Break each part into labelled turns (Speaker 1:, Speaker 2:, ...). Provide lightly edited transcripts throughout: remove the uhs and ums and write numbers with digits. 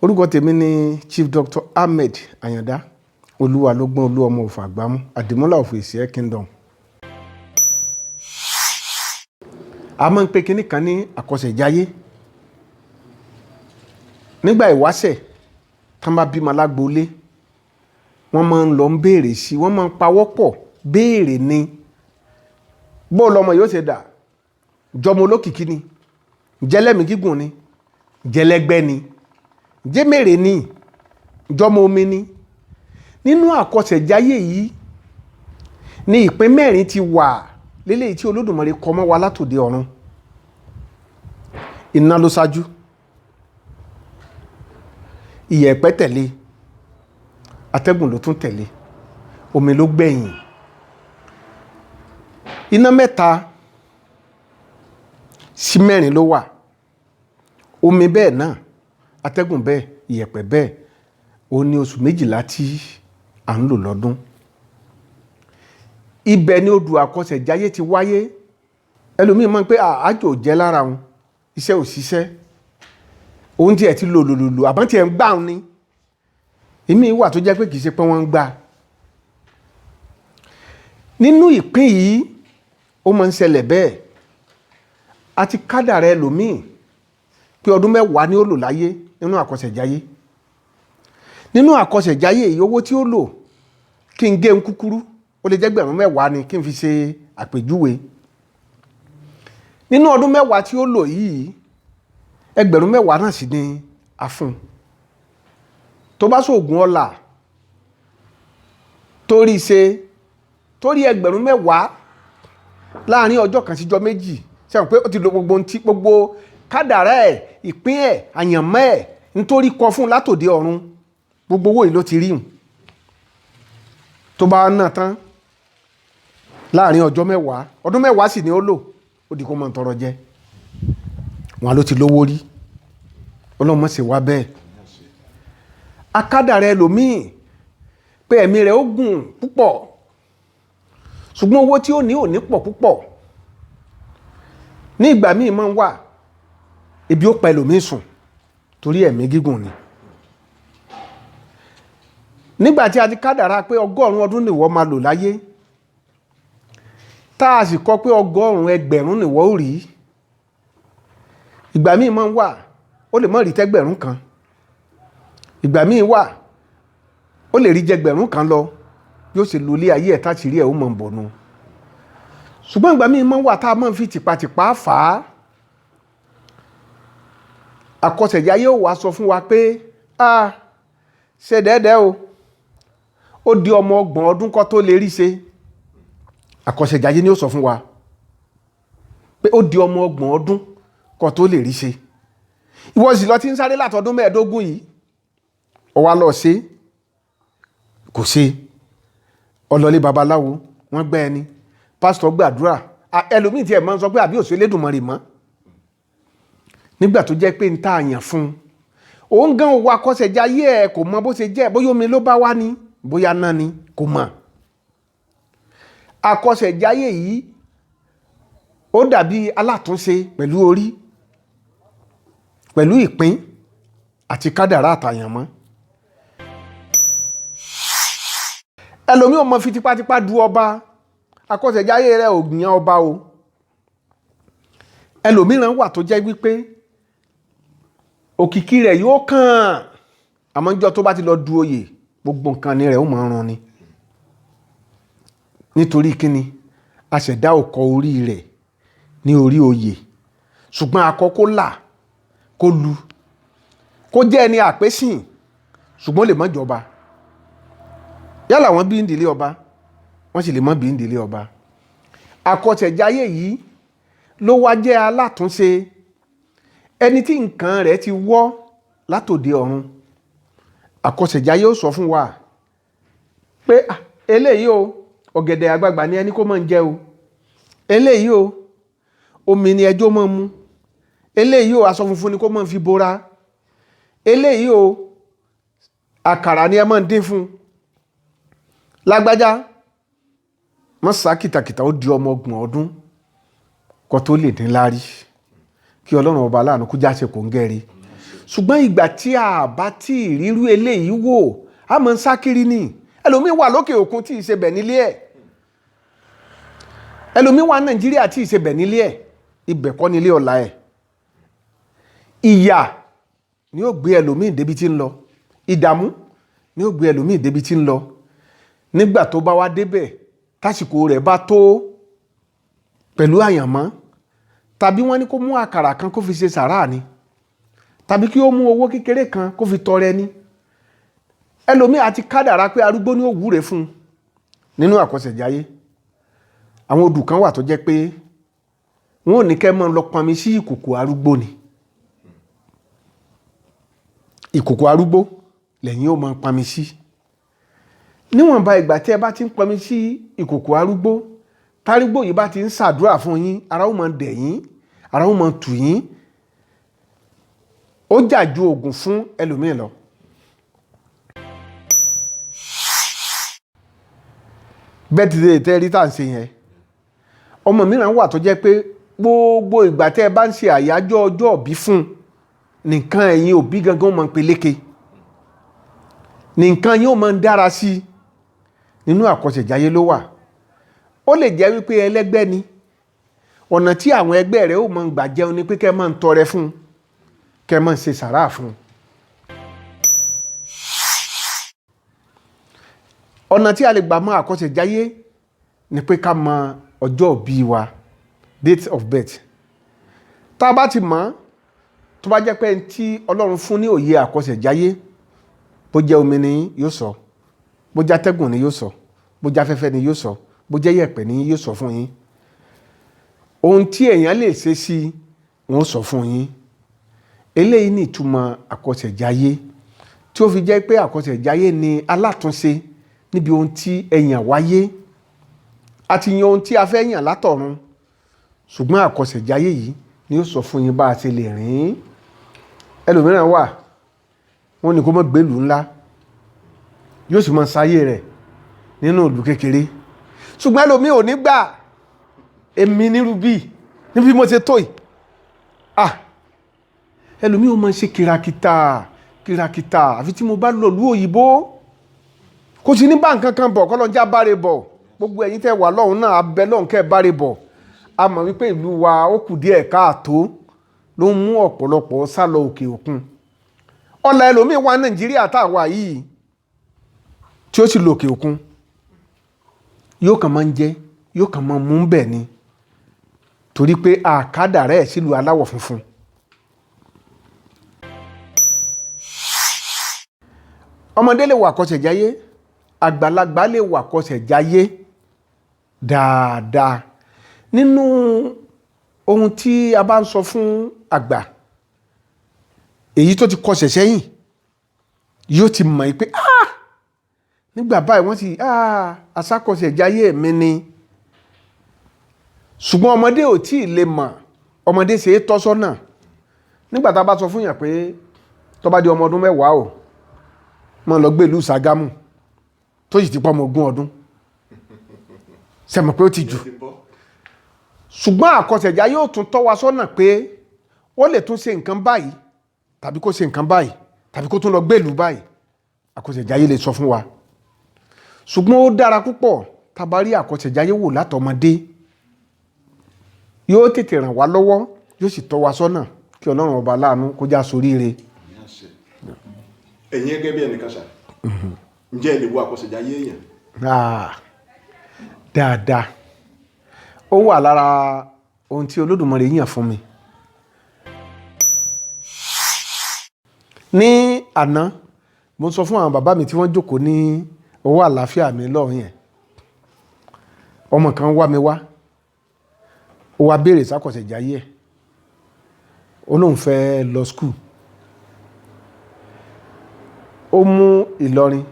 Speaker 1: Orúkọ tèmi ni Chief Dr. Ahmed Ayanda Olúwalógbọ́n Olúọmọ of Àgbámú Àdìmúlà of Ìsìẹ́ Kingdom. A máa ń pe kinní kan ní àkọsẹ̀jáyé. Nígbà ìwáṣẹ̀ tán bá bímọ lágboolé, wọ́n máa ń lọ béèrè sí, wọ́n máa ń pawọ́pọ̀ béèrè ni bó lọmọ yóò ṣe dà, jọmọ olókìkí ni, jẹlẹ́mì gígùn ni, jẹlẹ́gbẹ́ ni, jẹ́mèrè ni, jọmọ omi ni. Nínú àkọsẹ̀jáyé yìí ni ìpín mẹ́rin ti wà lélẹ́yìí tí Olódùmarè kọ mọ́ wa látòde ọ̀run. Iná ló ṣáájú, ìyẹ̀pẹ̀ tẹ̀lé, atẹ́gùn ló tún tẹ̀lé, omi ló gbẹ̀yìn. Iná mẹ́ta sí mẹ́rin ló wà, omi bẹ́ẹ̀ náà, atẹ́gùn bẹ́ẹ̀, ìyẹ̀pẹ̀ bẹ́ẹ̀. Ó ní oṣù 12 tí à ń lò lọ́dún. Ibẹ̀ ni odù àkọsẹ̀jáyé ti wáyé. Ẹlòmíì mọ̀ pé àjò jẹ́ lára wọn, iṣẹ́ ò ṣiṣẹ́, ohun tí ẹ̀ ti lò àbọ̀n tí ẹ̀ ń gbà wọn ni. Èmi wà tó jẹ́ pé kì í ṣe pé wọ́n ń gbà. Nínú ìpín yìí ó máa ń ṣẹlẹ̀ bẹ́ẹ̀. A ti kádàrá ẹlòmíì pé ọdún 10 ni ó lò láyé nínú àkọsẹ̀jáyé. Nínú àkọsẹ̀jáyé yìí owó tí ó lò, kí n gé ń kúkúrú, ó lè jẹ́ ẹgbẹ̀rún 10 ni kí n fi ṣe àpèjúwe. Nínú ọdún 10 tí ó lò yìí, ẹgbẹ̀rún 10 náà sì ni a fún. Tó bá ṣoògùn ọlà torí ṣe, torí ẹgbẹ̀rún 10 láàrin ọjọ́ kan síjọ́ méjì, ṣe mọ̀ pé ó ti lo gbogbo kádàrá ẹ̀, ìpín ẹ̀, àyànmọ́ ẹ̀ nítorí kọ fún látòde ọ̀run, gbogbo owó yìí ló ti rí hùn. Tó bá ná tán láàrin ọjọ́ 10, ọdún 10 sì ni ó lò, ó di kó mọ̀ tọrọ jẹ. Wọn ló ti lówó rí, Ọlọ́mọ ṣe wá bẹ́ẹ̀. Akádàrá ẹlòmíì pé ẹ̀mí rẹ̀ ó gùn púpọ̀, ṣùgbọ́n owó tí ó ní ò ní pọ̀ púpọ̀. Ní ìgbà míì máa ń wà, ebi ó pa ẹlòmíì sùn torí ẹ̀mí gígùn ni. Nígbà tí a ti kádàrá pé 100 ọdún nìwọ máa lò láyé, tá a sì kọ pé 100 ẹgbẹ̀rún nìwọ ó rí, ìgbà míì máa ń wà, ó lè má rí tẹ́gbẹ̀rún kan. Ìgbà míì wà, ó lè rí jẹgbẹ̀rún kan lọ, yóò sì lo ilé ayé ẹ̀ táṣìírí ẹ̀ ó mọ̀ bọ̀nù. Ṣùgbọ́n ìgbà míì máa ń wà tá a máa ń fi tìpatìpá fà á. Àkọsẹ̀jáyé ó wá sọ fún wa pé ṣe dẹ́dẹ́ o, ó di ọmọ 30 ọdún kó tó lè rí ṣe. Àkọsẹ̀jáyé ni ó sọ fún wa pé ó di ọmọ 30 ọdún kó tó lè rí ṣe. Ìwọ sì lọ tí ń sáré látọdún 15 yìí, ó wá lọ ṣe kò ṣe. Ọlọ́lé babaláwo wọ́n gbẹ́ ẹni, pásítọ̀ gbàdúrà, ẹlòmíì tí ẹ̀ máa ń sọ pé àbí òṣèlú Elédùmarè mọ́. Nígbà tó jẹ́ pé ń tá àyàn fún òun gan owó àkọsẹ̀jáyé ẹ̀ kò mọ bó ṣe jẹ́, bóyá omi ló bá wá ní, bóyá náà ni, kò mọ̀. Àkọsẹ̀jáyé yìí ó dàbí alátúnṣe pẹ̀lú orí, pẹ̀lú ìpín àti kádàrá àtàyànmọ́. Ẹlòmíì ò mọ fi tipátipá du ọba, àkọsẹ̀jáyé rẹ̀ ò gbìyàn ọba o. Ẹlòmíràn wà tó jẹ́ wípé òkìkí rẹ̀ yóò kàn, àmọ́ níjọ́ tó bá ti lọ du oyè, gbogbo nǹkan ni rẹ̀ ó máa run ni. Nítorí kíni? Aṣẹ̀dá ò kọ orí rẹ̀ ní orí oyè, ṣùgbọ́n akọ kó là, kó lu, kó jẹ́ ẹni àpésìn, ṣùgbọ́n lè má jọba. Yálà wọ́n bí ìdílé ọba, wọ́n sì lè má bí ìdílé ọba. Àkọsẹ̀jáyé yìí ló wá jẹ́ alátúnṣe. Ẹni tí nǹkan rẹ̀ ti wọ́ látòde ọ̀run, àkọsẹ̀jáyé ó sọ fún wa pé eléyìí o, ọ̀gẹ̀dẹ̀ àgbagbà ni ẹni kó máa ń jẹ o. Eléyìí o, omi ni ẹjọ́ máa ń mu. Eléyìí o, aṣọ funfun ni kó máa ń fi bora. Eléyìí o, àkàrà ni ẹ máa ń dín fún. Lágbájá mọ́ sá kìtàkìtà ó di ọmọ 30 ọdún kó tó lè dín lárí. Kí Ọlọ́run ọba aláàánú kó jáṣe kò ń gẹ́rí. ṣùgbọ́n ìgbà tí a bá tí ìrírú eléyìí wò a mọ̀ ń sá kiri ni. Ẹlòmíì wà lókè òkun tí ìṣebẹ̀ nílé ẹ̀, ẹlòmíì wà Nàìjíríà tí ìṣebẹ̀ nílé ẹ̀, ibẹ̀ kọ́ nílé ọ̀la ẹ̀. Ìyà ni ó gbé ẹlòmíì débi tí ń lọ, ìdààmú ni ó gbé ẹlòmíì débi tí ń lọ. Nígbà tó bá wá débẹ̀ tásìkò rẹ̀ bá tó pẹ̀lú àyànmọ́, tàbí wọ́n ní kó mú àkàrà kan kó fi ṣe sàráà ni, tàbí kí ó mú owó kékeré kan kó fi tọrẹ ni, ẹlòmíì àti kádàrá pé arúgbó ní ó wúre fún un. Nínú àkọsẹ̀jáyé àwọn odù kan wà tó jẹ́ pé wọn ò ní kẹ́ mọ́ lọ pọnmi sí ìkòkò arúgbó ni. Ìkòkò arúgbó lẹ́yìn ó máa pọnmi sí. Níwọ̀nba ìgbà tí ẹ bá ti ń pọnmi sí ìkòkò arúgbó, tárúgbó yìí bá ti ń ṣàdúrà fún yín, ara ó máa dẹ̀ yín, ara ó máa tù yín. Ó jà ju oògùn fún ẹlòmíì lọ. Bẹ́ẹ̀ ti lè tẹ́ rí tá à ń ṣe yẹn. Ọmọ mìíràn wà tó jẹ́ pé gbogbo ìgbà tẹ́ ẹ bá ń ṣe àyájọ́ ọjọ́ ìbí fún nìkan ẹ̀yin òbí gangan máa ń peléke, nìkan yóò máa ń dára sí i. Nínú àkọsẹ̀jáyé ló wà. Ó lè jẹ́ wípé ẹlẹ́gbẹ́ ni, ọ̀nà tí àwọn ẹgbẹ́ rẹ̀ ó máa ń gbà jẹun ni pé kẹ́ máa ń tọrẹ fún un, kẹ́ máa ń ṣe sàráà fún un. Ọ̀nà tí a lè gbà mọ àkọsẹ̀jáyé ni pé ká mọ ọjọ́ ìbí wa, date of birth. Tá a bá ti mọ̀, tó bá jẹ́ pé tí Ọlọ́run fún ní òye àkọsẹ̀jáyé, bó jẹ́ omi ni yóò sọ, bó jẹ́ atẹ́gùn ni yóò sọ, bó jẹ́ afẹ́fẹ́ ni yóò sọ, bó jẹ́ yẹ̀pẹ̀ ni yóò sọ fún yín. Ohun tí èèyàn lè ṣe sí wọn ó sọ fún yín. Eléyìí ni ìtumọ̀ àkọsẹ̀jáyé, tí ó fi jẹ́ pé àkọsẹ̀jáyé ni alátúnṣe níbi ohun tí ẹ̀yàn wáyé àti yan ohun tí a fẹ́ yàn látọ̀run. Ṣùgbọ́n àkọsẹ̀jáyé yìí ni ó sọ fún yín bá a ṣe lè rìn. Ẹlòmíràn wà, wọ́n ní kó má gbé ìlú ńlá, yóò sì máa sáyé rẹ̀ nínú ìlú kékeré. Ṣùgbọ́n ẹlòmíì ò ní gbà, èmi nírú bíi níbi mo ṣe tó yìí. Ẹlòmíì ò máa ṣe kìràkìtà àfi tí mo bá lọ ìlú òyìnbó, kò sí ní bá nǹkan kan bọ̀ kọ́ lọ́njà báre bọ̀. Gbogbo ẹ̀yin tẹ́ wà lọ́hùn náà abẹ́ lọ́hùn kẹ́ báre bọ̀. A mọ̀ wípé ìlú wa ó kù díẹ̀ káàtó, ló ń mú ọ̀pọ̀lọpọ̀ sá lọ òkè òkun. Ọ̀la ẹlòmíì wá Nàìjíríà tá a wà yìí tí ó sì lọ òkè òkun, yóò kàn máa ń jẹ, yóò kàn máa mú bẹ̀ ni, torí pé àkádàrá ẹ̀ sílùú aláwọ̀ funfun. Ọmọdé lè wà àkọsẹ̀jáyé, àgbàlagbà lè wà àkọsẹ̀jáyé dáadáa. Nínú ohun tí a bá ń sọ fún àgbà, èyí tó ti kọsẹ̀ sẹ́yìn yóò ti mọ̀ pé nígbà báyìí wọ́n ti àṣàkọsẹ̀jáyé mi ni. Ṣùgbọ́n ọmọdé ò tí ì lè mọ̀, ọmọdé ṣe é tọ́ sọ́nà. Nígbà tá a bá sọ fún yàn pé tó bá di ọmọ ọdún 10 o, mọ́ lọ gbé ìlú Ṣàgámù, tó sì ti pọ́ ọmọ 20 ọdún, ṣe mọ̀ pé ó ti jù. Ṣùgbọ́n àkọsẹ̀jáyé yóò tún tọ́ wa sọ́nà pé ó lè tún ṣe nǹkan báyìí, tàbí kó ṣe nǹkan báyìí, tàbí kó tún lọ gbé ìlú báyìí. Àkọsẹ̀jáyé lè sọ fún wa. Ṣùgbọ́n ó dára púpọ̀ tá a bá rí àkọsẹ̀jáyé wò látọmọdé. Yóò tètè ràn wá lọ́wọ́, yóò sì tọ́ wa sọ́nà kí Ọlọ́run ọba láàánú kó já soríire.
Speaker 2: Ẹ̀yin gẹ́gẹ́ bí ẹnìkan ṣá, ǹjẹ́ ẹ lè wo àkọsẹ̀jáyé èèyàn?
Speaker 1: Dáadáa. Ó wà lára ohun tí Olódùmarè yàn fún mi. Ní àná, mo sọ fún àwọn bàbá mi tí wọ́n jókòó ní ọwọ́ àlàáfíà mi lọ́hùn yẹn. Ọmọ kan wá mi wá, ó wá béèrè sákọsẹ̀jáyé ẹ̀. Ó lóun fẹ́ lọ skul. Ó mú Ìlọrin,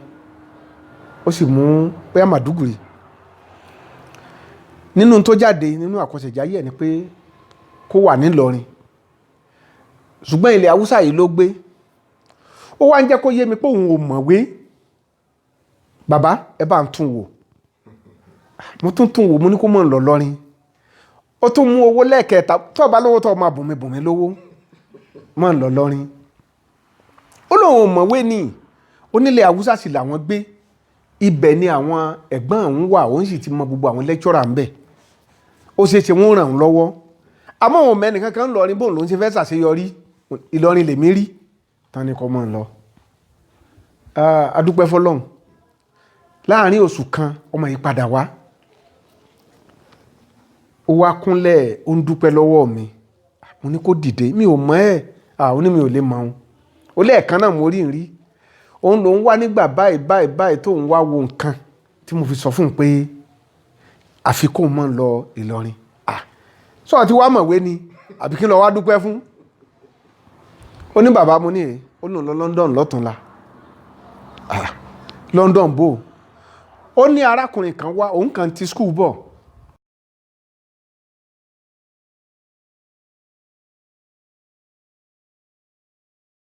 Speaker 1: ó sì mú pé Màdúgùrí. Nínú tó jáde nínú àkọsẹ̀jáyé ẹ̀ ni pé kó wà nílọrin. Ṣùgbọ́n ilẹ̀ Haúsá yìí ló gbé. Ó wá ń jẹ́ kó yé mi pé òun ò mọ̀wé. Bàbá, ẹ bá ń tún wò. Mo tún wò, mo ní kó mọ̀ lọ lọ́rin. Ó tún mú owó lẹ́ẹ̀kẹta, tó bá lówó tó máa bùnmi lówó, mọ̀ lọ lọ́rin. ó lóun ò mọ̀wé ni onílé haúsá sì làwọn gbé ibẹ̀ ni àwọn ẹ̀gbọ́n òun wà òun sì ti mọ gbogbo àwọn lẹ́kítọ́rà ń bẹ̀ ó ṣeé ṣe wọ́n ràn òun lọ́wọ́ àmọ́ òun mẹ́ni kankan lọrin bóun ló ń ṣe fẹ́ ṣàṣeyọrí Ìlọrin lèmi rí tán ni kọ́ mọ́ ń lọ adúpẹ́ fọlọ́run láàrin oṣù kan ọmọ yìí padà wá ó wá kúnlẹ̀ ó ń dúpẹ́ lọ́wọ́ mi mo ní kó dìde mi ò mọ̀ ẹ́ ó ní mi ò lè mọ̀ ọ́n ó lẹ́ẹ̀kan náà mo rí ń rí òun ló ń wá nígbà báyìí tó ń wá wo nǹkan tí mo fi sọ fún un pé àfi kó mọ̀ ń lọ Ìlọrin sọ àti wá mọ̀wé ni àbí kí n lọ wá dúpẹ́ fún ó ní bàbá mo ní ẹ̀ ó lòun lọ London lọ́tùnla London bò ó ní arákùnrin kan wá òun kan ti skul bọ̀